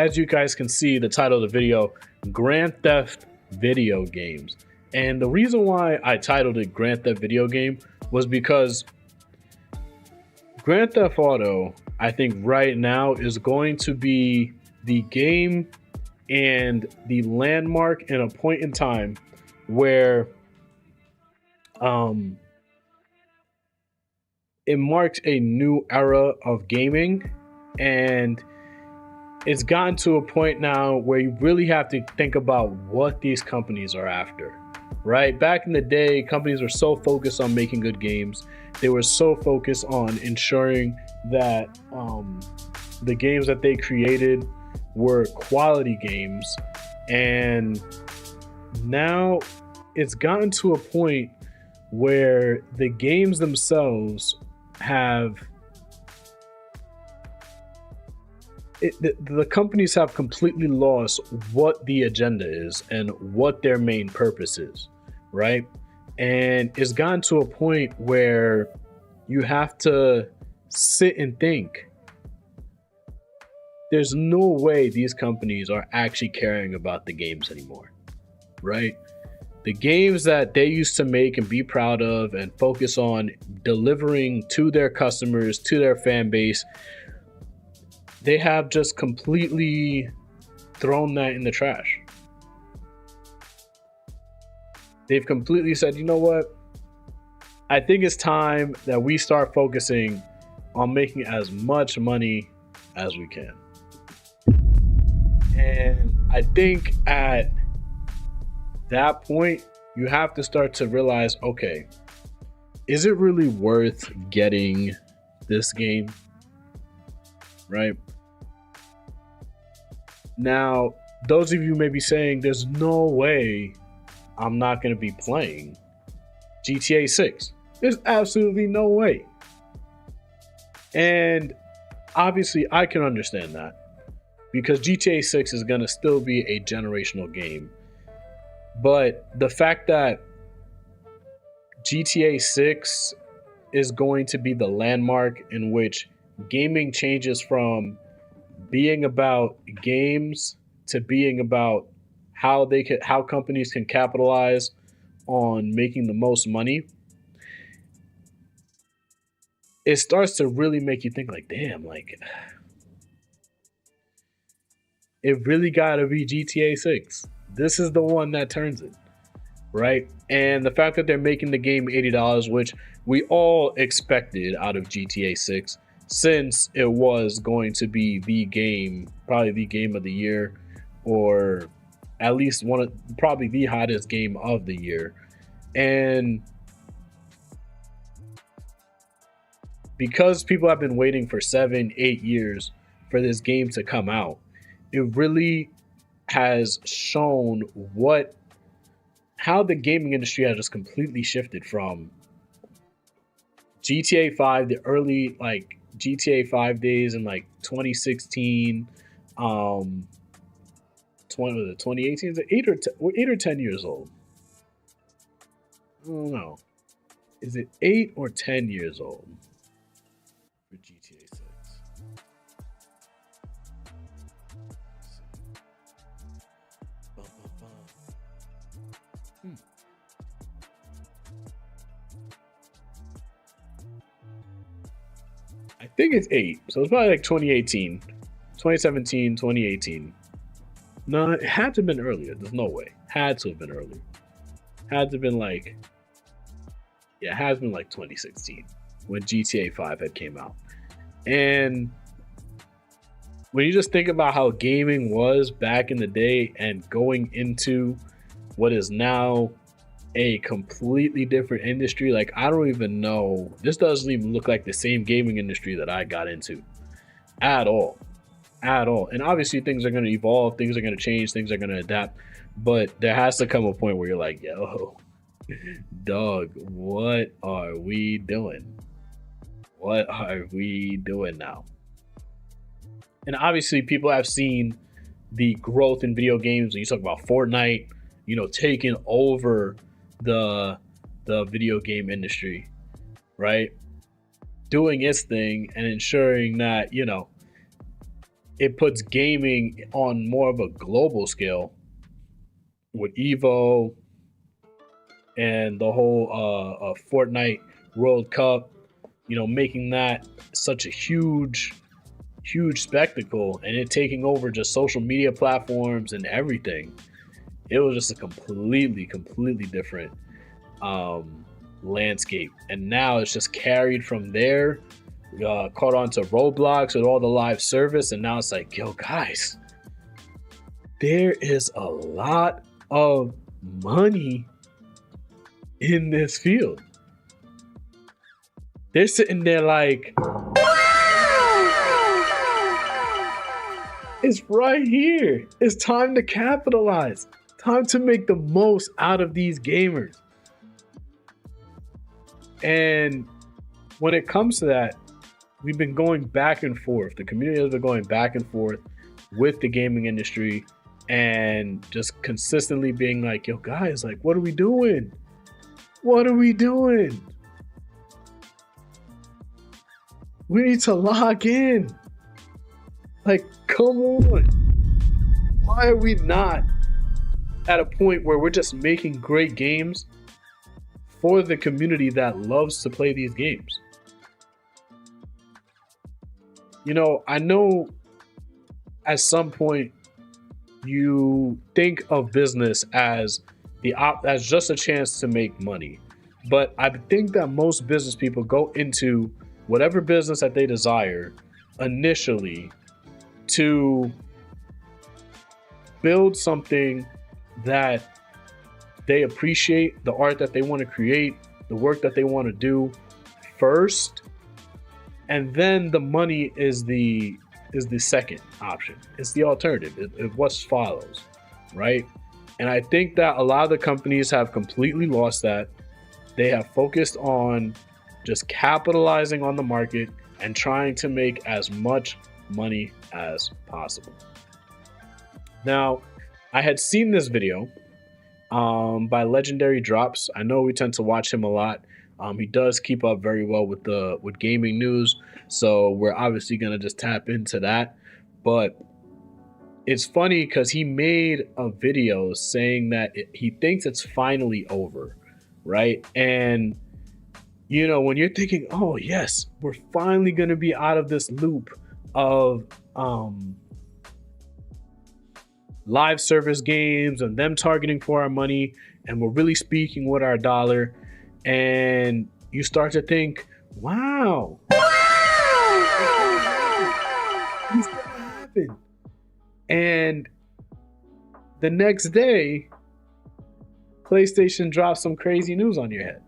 As you guys can see, the title of the video, Grand Theft Video Games. And the reason why I titled it Grand Theft Video Game was because Grand Theft Auto, I think right now, is going to be the game and the landmark and a point in time where it marks a new era of gaming, and it's gotten to a point now where you really have to think about what these companies are after, right? Back in the day, companies were so focused on making good games. They were so focused on ensuring that the games that they created were quality games. And now it's gotten to a point where the games themselves have the companies have completely lost what the agenda is and what their main purpose is, right? And it's gotten to a point where you have to sit and think. There's no way these companies are actually caring about the games anymore, right? The games that they used to make and be proud of and focus on delivering to their customers, to their fan base, they have just completely thrown that in the trash. They've completely said, you know what? I think it's time that we start focusing on making as much money as we can. And I think at that point, you have to start to realize, okay, is it really worth getting this game? Right? Now, those of you may be saying, there's no way I'm not going to be playing GTA 6. There's absolutely no way. And obviously, I can understand that because GTA 6 is going to still be a generational game. But the fact that GTA 6 is going to be the landmark in which gaming changes from being about games to being about how companies can capitalize on making the most money, it starts to really make you think like, damn, like it really gotta be GTA 6. This is the one that turns it, right? And the fact that they're making the game $80, which we all expected out of GTA 6, since it was going to be the game, probably the game of the year, or at least probably the hottest game of the year. And because people have been waiting for 7-8 years for this game to come out, it really has shown how the gaming industry has just completely shifted from GTA 5, the early GTA 5 days in 2016, 2018, is it 8 or 10 years old? I don't know. Is it 8 or 10 years old for GTA 6? I think it's 8. So it's probably 2018, 2017, 2018. No, it had to have been earlier. There's no way. Had to have been earlier. Had to have been it has been 2016 when GTA 5 had came out. And when you just think about how gaming was back in the day and going into what is now a completely different industry, I don't even know. This doesn't even look like the same gaming industry that I got into at all. And obviously things are going to evolve, things are going to change, things are going to adapt, but there has to come a point where you're like, yo, dog, what are we doing? What are we doing now? And obviously people have seen the growth in video games. When you talk about Fortnite, taking over the video game industry, right? Doing its thing and ensuring that, it puts gaming on more of a global scale with Evo and the whole Fortnite World Cup, making that such a huge spectacle, and it taking over just social media platforms and everything. It was just a completely different landscape. And now it's just carried from there, caught on to Roblox with all the live service, and now it's like, yo, guys, there is a lot of money in this field. They're sitting there like, it's right here. It's time to capitalize. Time to make the most out of these gamers. And when it comes to that, we've been going back and forth. The community has been going back and forth with the gaming industry and just consistently being like, yo, guys, like, what are we doing? What are we doing? We need to lock in. Like, come on. Why are we not at a point where we're just making great games for the community that loves to play these games? I know at some point you think of business as as just a chance to make money. But I think that most business people go into whatever business that they desire initially to build something that they appreciate, the art that they want to create, the work that they want to do first, and then the money is the second option. It's the alternative. It what follows, right? And I think that a lot of the companies have completely lost that. They have focused on just capitalizing on the market and trying to make as much money as possible. Now, I had seen this video by Legendary Drops. I know we tend to watch him a lot. He does keep up very well with gaming news, so we're obviously gonna just tap into that. But it's funny because he made a video saying that he thinks it's finally over, right? And when you're thinking, oh yes, we're finally gonna be out of this loop of live service games and them targeting for our money, and we're really speaking with our dollar, and you start to think, wow, it's gonna happen. And the next day, PlayStation drops some crazy news on your head.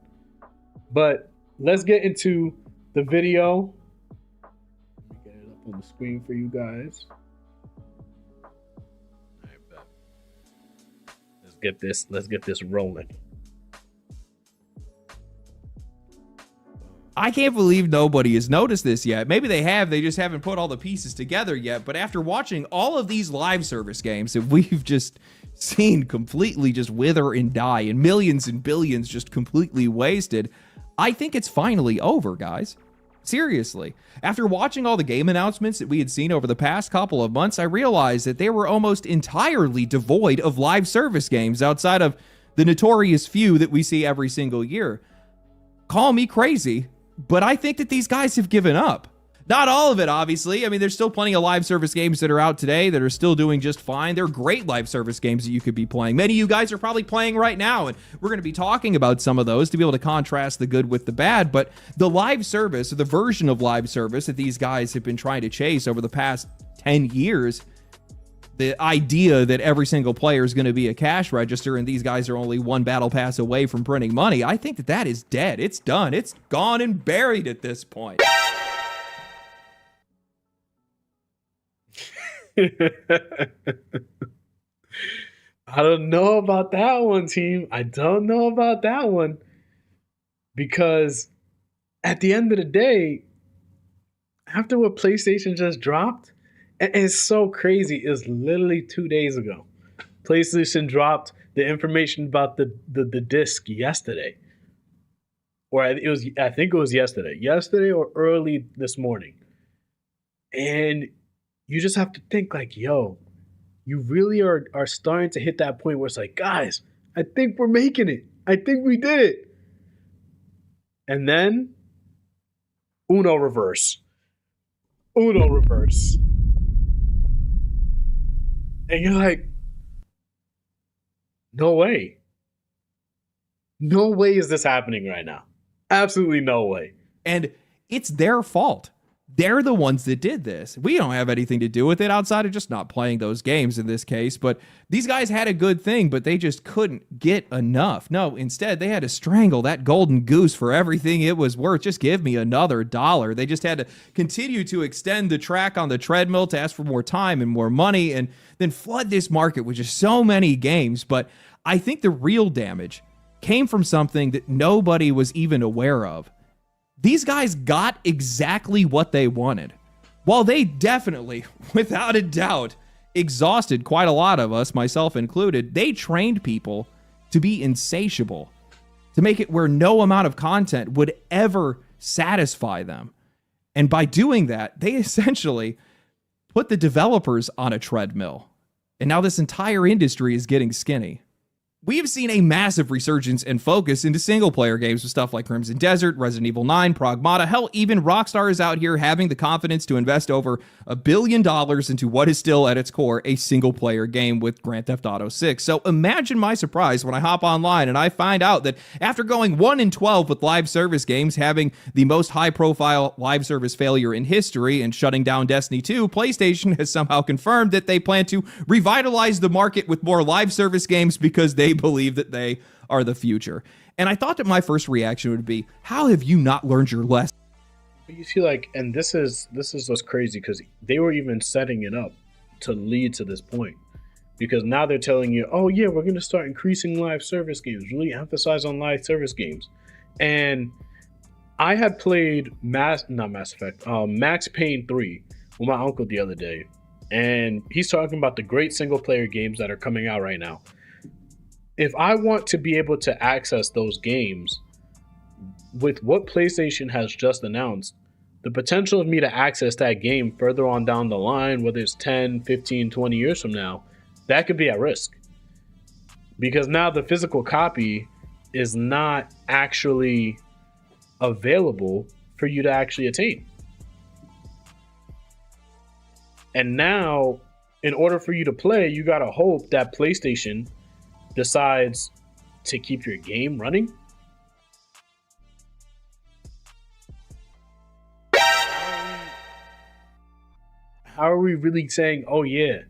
But let's get into the video. Let me get it up on the screen for you guys. All right, bet. Let's get this rolling. I can't believe nobody has noticed this yet. Maybe they have, they just haven't put all the pieces together yet. But after watching all of these live service games that we've just seen completely just wither and die and millions and billions just completely wasted, I think it's finally over, guys. Seriously. After watching all the game announcements that we had seen over the past couple of months, I realized that they were almost entirely devoid of live service games outside of the notorious few that we see every single year. Call me crazy, but I think that these guys have given up. Not all of it, obviously. I mean, there's still plenty of live service games that are out today that are still doing just fine. They're great live service games that you could be playing. Many of you guys are probably playing right now, and we're going to be talking about some of those to be able to contrast the good with the bad. But the live service, or the version of live service that these guys have been trying to chase over the past 10 years, the idea that every single player is going to be a cash register and these guys are only one battle pass away from printing money, I think that that is dead. It's done. It's gone and buried at this point. I don't know about that one, team. I don't know about that one. Because at the end of the day, after what PlayStation just dropped, and it's so crazy, it's literally 2 days ago. PlayStation dropped the information about the disc yesterday. Or I think it was yesterday or early this morning. And you just have to think like, yo, you really are starting to hit that point where it's like, guys, I think we're making it. I think we did it. And then Uno reverse. Uno reverse. And you're like, no way. No way is this happening right now. Absolutely no way. And it's their fault. They're the ones that did this. We don't have anything to do with it outside of just not playing those games in this case. But these guys had a good thing, but they just couldn't get enough. No, instead, they had to strangle that golden goose for everything it was worth. Just give me another $1. They just had to continue to extend the track on the treadmill to ask for more time and more money and then flood this market with just so many games. But I think the real damage came from something that nobody was even aware of. These guys got exactly what they wanted. While they definitely, without a doubt, exhausted quite a lot of us, myself included, they trained people to be insatiable, to make it where no amount of content would ever satisfy them. And by doing that, they essentially put the developers on a treadmill. And now this entire industry is getting skinny. We have seen a massive resurgence and focus into single-player games with stuff like Crimson Desert, Resident Evil 9, Pragmata. Hell, even Rockstar is out here having the confidence to invest over $1 billion into what is still, at its core, a single-player game with Grand Theft Auto 6. So imagine my surprise when I hop online and I find out that after going 1-12 with live service games, having the most high-profile live service failure in history and shutting down Destiny 2, PlayStation has somehow confirmed that they plan to revitalize the market with more live service games because they believe that they are the future. And I thought that my first reaction would be, how have you not learned your lesson? You see, like, and this is what's crazy, because they were even setting it up to lead to this point. Because now they're telling you, oh yeah, we're going to start increasing live service games, really emphasize on live service games. And I had played Max Payne 3 with my uncle the other day. And he's talking about the great single player games that are coming out right now. If I want to be able to access those games with what PlayStation has just announced, the potential of me to access that game further on down the line, whether it's 10, 15, 20 years from now, that could be at risk. Because now the physical copy is not actually available for you to actually attain. And now, in order for you to play, you gotta hope that PlayStation decides to keep your game running. How are we really saying, oh yeah,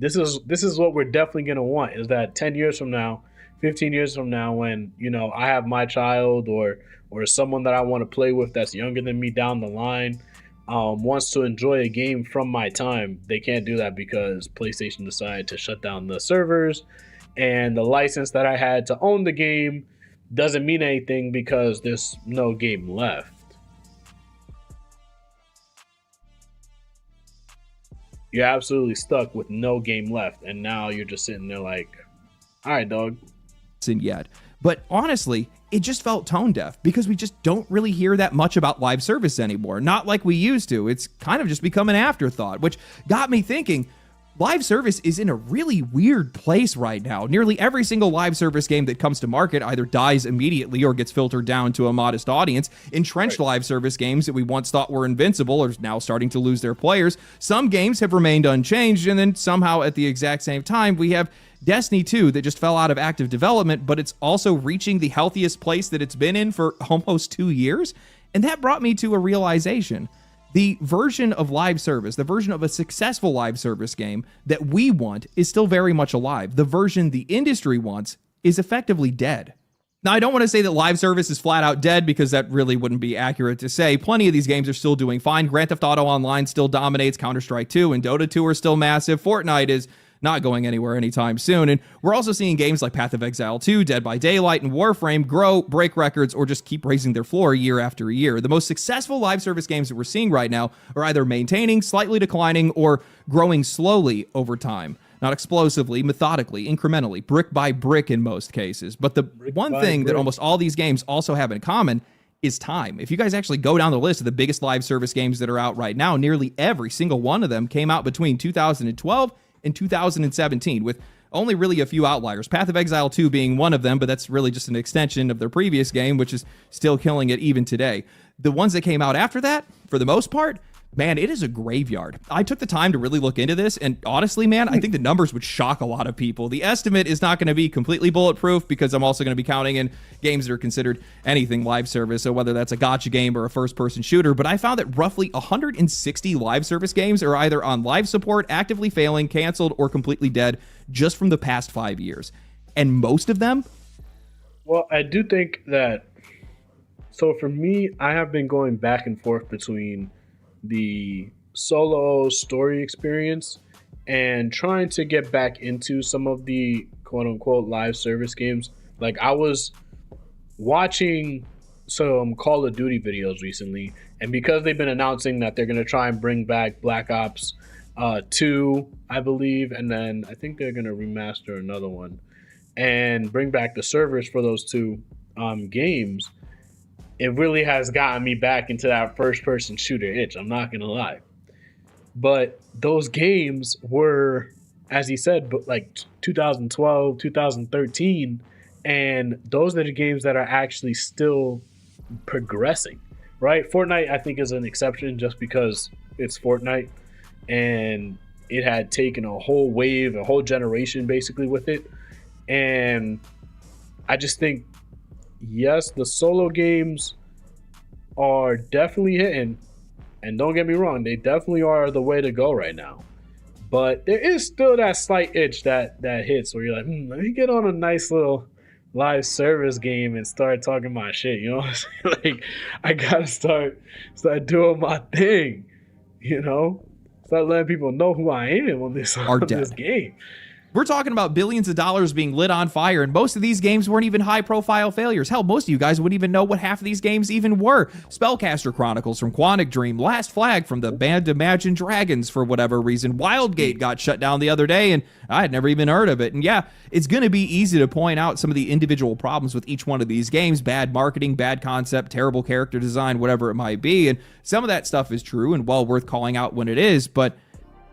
this is what we're definitely gonna want, is that 10 years from now, 15 years from now, when, you know, I have my child or someone that I want to play with that's younger than me down the line, wants to enjoy a game from my time, they can't do that because PlayStation decided to shut down the servers, and the license that I had to own the game doesn't mean anything because there's no game left. You're absolutely stuck with no game left, and now you're just sitting there like, all right, dog. Yet. But honestly, it just felt tone deaf because we just don't really hear that much about live service anymore. Not like we used to. It's kind of just become an afterthought, which got me thinking, live service is in a really weird place right now. Nearly every single live service game that comes to market either dies immediately or gets filtered down to a modest audience. Entrenched live service games that we once thought were invincible are now starting to lose their players. Some games have remained unchanged, and then somehow at the exact same time, we have Destiny 2 that just fell out of active development, but it's also reaching the healthiest place that it's been in for almost 2 years. And that brought me to a realization. The version of live service, the version of a successful live service game that we want is still very much alive. The version the industry wants is effectively dead. Now, I don't want to say that live service is flat out dead because that really wouldn't be accurate to say. Plenty of these games are still doing fine. Grand Theft Auto Online still dominates. Counter-Strike 2 and Dota 2 are still massive. Fortnite is not going anywhere anytime soon. And we're also seeing games like Path of Exile 2, Dead by Daylight, and Warframe grow, break records, or just keep raising their floor year after year. The most successful live service games that we're seeing right now are either maintaining, slightly declining, or growing slowly over time. Not explosively, methodically, incrementally, brick by brick in most cases. But the one thing that almost all these games also have in common is time. If you guys actually go down the list of the biggest live service games that are out right now, nearly every single one of them came out between 2012 and 2017, with only really a few outliers. Path of Exile 2 being one of them, but that's really just an extension of their previous game, which is still killing it even today. The ones that came out after that, for the most part, man, it is a graveyard. I took the time to really look into this, and honestly, man, I think the numbers would shock a lot of people. The estimate is not going to be completely bulletproof, because I'm also going to be counting in games that are considered anything live service, so whether that's a gacha game or a first-person shooter, but I found that roughly 160 live service games are either on live support, actively failing, canceled, or completely dead just from the past 5 years. And most of them... Well, I do think that... So for me, I have been going back and forth between the solo story experience and trying to get back into some of the quote unquote live service games. Like, I was watching some Call of Duty videos recently, and because they've been announcing that they're going to try and bring back Black Ops 2, I believe, and then I think they're going to remaster another one and bring back the servers for those two games, it really has gotten me back into that first-person shooter itch. I'm not going to lie. But those games were, as he said, but like 2012, 2013, and those are the games that are actually still progressing, right? Fortnite, I think, is an exception just because it's Fortnite, and it had taken a whole wave, a whole generation basically with it. And I just think, yes, the solo games are definitely hitting, and don't get me wrong, they definitely are the way to go right now. But there is still that slight itch that hits where you're like, let me get on a nice little live service game and start talking my shit. You know what I'm saying? Like, I gotta start doing my thing. You know, start letting people know who I am on this game. We're talking about billions of dollars being lit on fire, and most of these games weren't even high-profile failures. Hell, most of you guys wouldn't even know what half of these games even were. Spellcaster Chronicles from Quantic Dream, Last Flag from the band Imagine Dragons for whatever reason. Wildgate got shut down the other day, and I had never even heard of it. And yeah, it's going to be easy to point out some of the individual problems with each one of these games. Bad marketing, bad concept, terrible character design, whatever it might be. And some of that stuff is true and well worth calling out when it is, but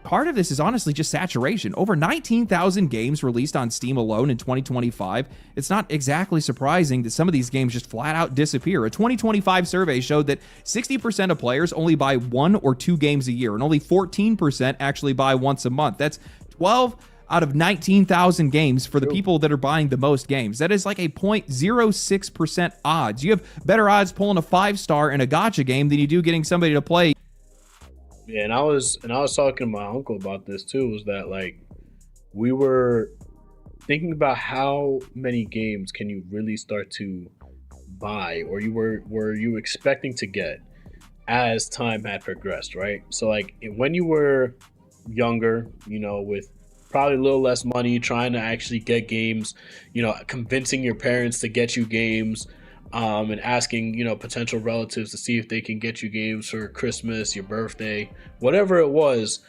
part of this is honestly just saturation. Over 19,000 games released on Steam alone in 2025. It's not exactly surprising that some of these games just flat out disappear. A 2025 survey showed that 60% of players only buy 1 or 2 games a year, and only 14% actually buy once a month. That's 12 out of 19,000 games for the people that are buying the most games. That is like a 0.06% odds. You have better odds pulling a 5-star in a gacha game than you do getting somebody to play. Yeah, and I was talking to my uncle about this too, was that like we were thinking about how many games can you really start to buy, or were you expecting to get as time had progressed, right? So like when you were younger, you know, with probably a little less money, trying to actually get games, you know, convincing your parents to get you games, and asking, you know, potential relatives to see if they can get you games for Christmas, your birthday, whatever it was,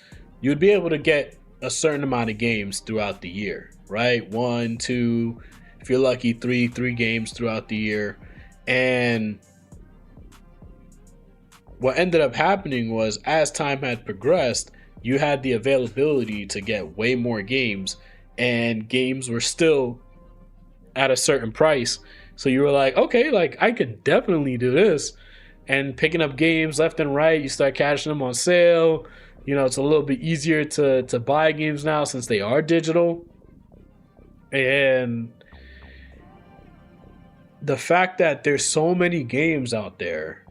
you'd be able to get a certain amount of games throughout the year, right? 1, 2, if you're lucky, three games throughout the year. And what ended up happening was, as time had progressed, you had the availability to get way more games, and games were still at a certain price. So you were like, okay, like I could definitely do this. And picking up games left and right, you start catching them on sale. You know, it's a little bit easier to buy games now since they are digital. And the fact that there's so many games out there,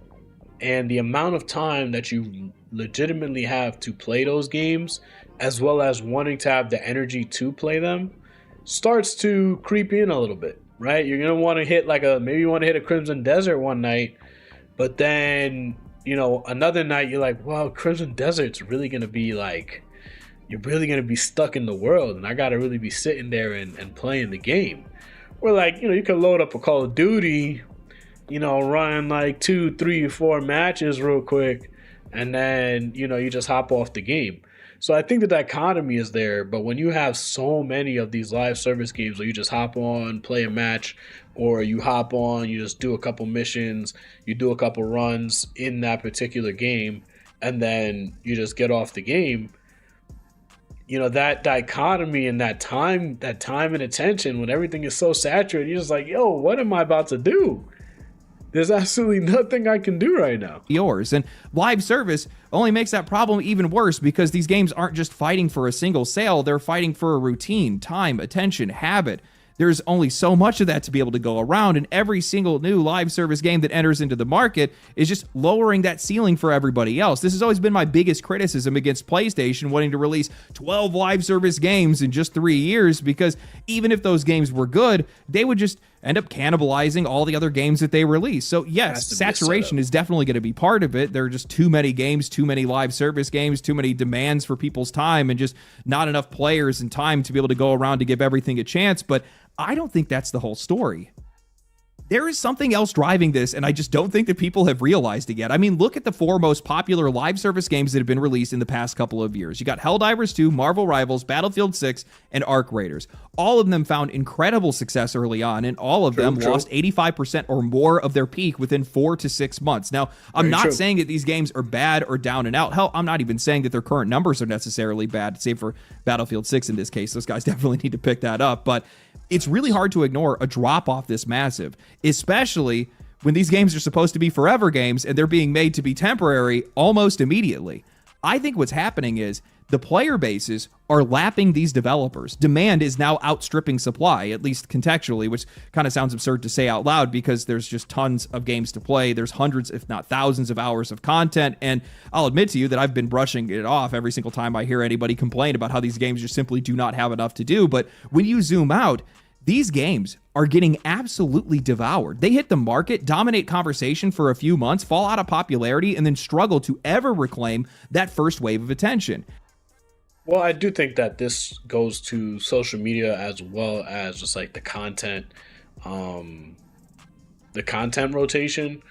and the amount of time that you legitimately have to play those games, as well as wanting to have the energy to play them, starts to creep in a little bit. Right, you're gonna want to hit maybe you want to hit a Crimson Desert one night, but then, you know, another night you're like, well, Crimson Desert's really gonna be like, you're really gonna be stuck in the world, and I gotta really be sitting there and playing the game. Or like, you know, you could load up a Call of Duty, you know, run like 2, 3, 4 matches real quick, and then, you know, you just hop off the game. So I think the dichotomy is there, but when you have so many of these live service games where you just hop on, play a match, or you hop on, you just do a couple missions, you do a couple runs in that particular game, and then you just get off the game, that dichotomy and that time and attention when everything is so saturated, you're just like, yo, what am I about to do? There's absolutely nothing I can do right now. Yours. And live service only makes that problem even worse because these games aren't just fighting for a single sale, they're fighting for a routine, time, attention, habit. There's only so much of that to be able to go around, and every single new live service game that enters into the market is just lowering that ceiling for everybody else. This has always been my biggest criticism against PlayStation wanting to release 12 live service games in just 3 years, because even if those games were good, they would just end up cannibalizing all the other games that they release. So yes, saturation is definitely going to be part of it. There are just too many games, too many live service games, too many demands for people's time, and just not enough players and time to be able to go around to give everything a chance. But I don't think that's the whole story. There is something else driving this, and I just don't think that people have realized it yet. I mean, look at the 4 most popular live service games that have been released in the past couple of years. You got Helldivers 2, Marvel Rivals, Battlefield 6, and Arc Raiders. All of them found incredible success early on, and all of them lost 85% or more of their peak within 4 to 6 months. Now, I'm not saying that these games are bad or down and out. Hell, I'm not even saying that their current numbers are necessarily bad, save for Battlefield 6 in this case. Those guys definitely need to pick that up, but it's really hard to ignore a drop-off this massive, especially when these games are supposed to be forever games and they're being made to be temporary almost immediately. I think what's happening is the player bases are lapping these developers. Demand is now outstripping supply, at least contextually, which kind of sounds absurd to say out loud because there's just tons of games to play. There's hundreds, if not thousands of hours of content. And I'll admit to you that I've been brushing it off every single time I hear anybody complain about how these games just simply do not have enough to do. But when you zoom out, these games are getting absolutely devoured. They hit the market, dominate conversation for a few months, fall out of popularity, and then struggle to ever reclaim that first wave of attention. Well, I do think that this goes to social media as well as just like the content rotation,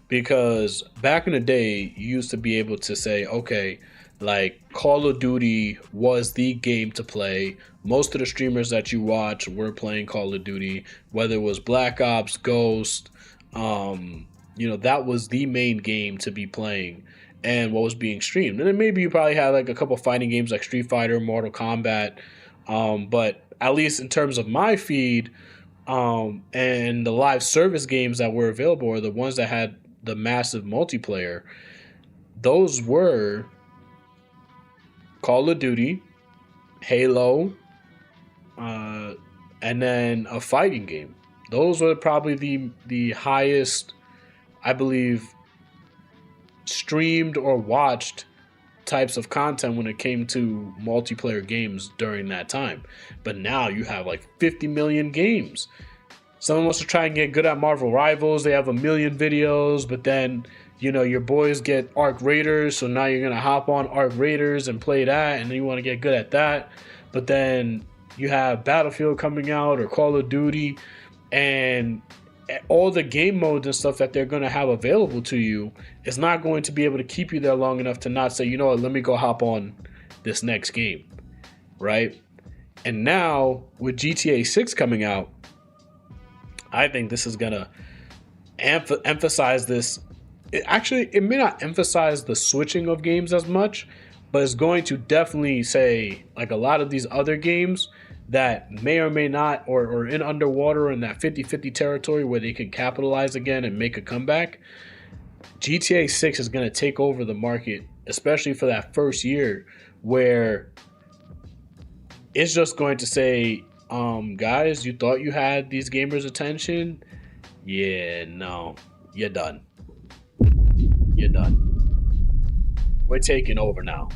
because back in the day, you used to be able to say, okay, like Call of Duty was the game to play. Most of the streamers that you watch were playing Call of Duty, whether it was Black Ops, Ghost, that was the main game to be playing and what was being streamed. And then maybe you probably had like a couple fighting games like Street Fighter, Mortal Kombat, but at least in terms of my feed, and the live service games that were available, or the ones that had the massive multiplayer, those were Call of Duty, Halo, and then a fighting game. Those were probably the highest, I believe, streamed or watched types of content when it came to multiplayer games during that time. But now you have like 50 million games. Someone wants to try and get good at Marvel Rivals. They have a million videos, but then your boys get Arc Raiders, so now you're going to hop on Arc Raiders and play that, and then you want to get good at that. But then you have Battlefield coming out or Call of Duty, and all the game modes and stuff that they're going to have available to you is not going to be able to keep you there long enough to not say, you know what, let me go hop on this next game, right? And now with GTA 6 coming out, I think this is going to emphasize this. It may not emphasize the switching of games as much, but it's going to definitely say, like a lot of these other games that may or may not, or in underwater in that 50-50 territory where they can capitalize again and make a comeback, GTA 6 is going to take over the market, especially for that first year, where it's just going to say, guys, you thought you had these gamers' attention? Yeah, no, you're done. You're done. We're taking over now.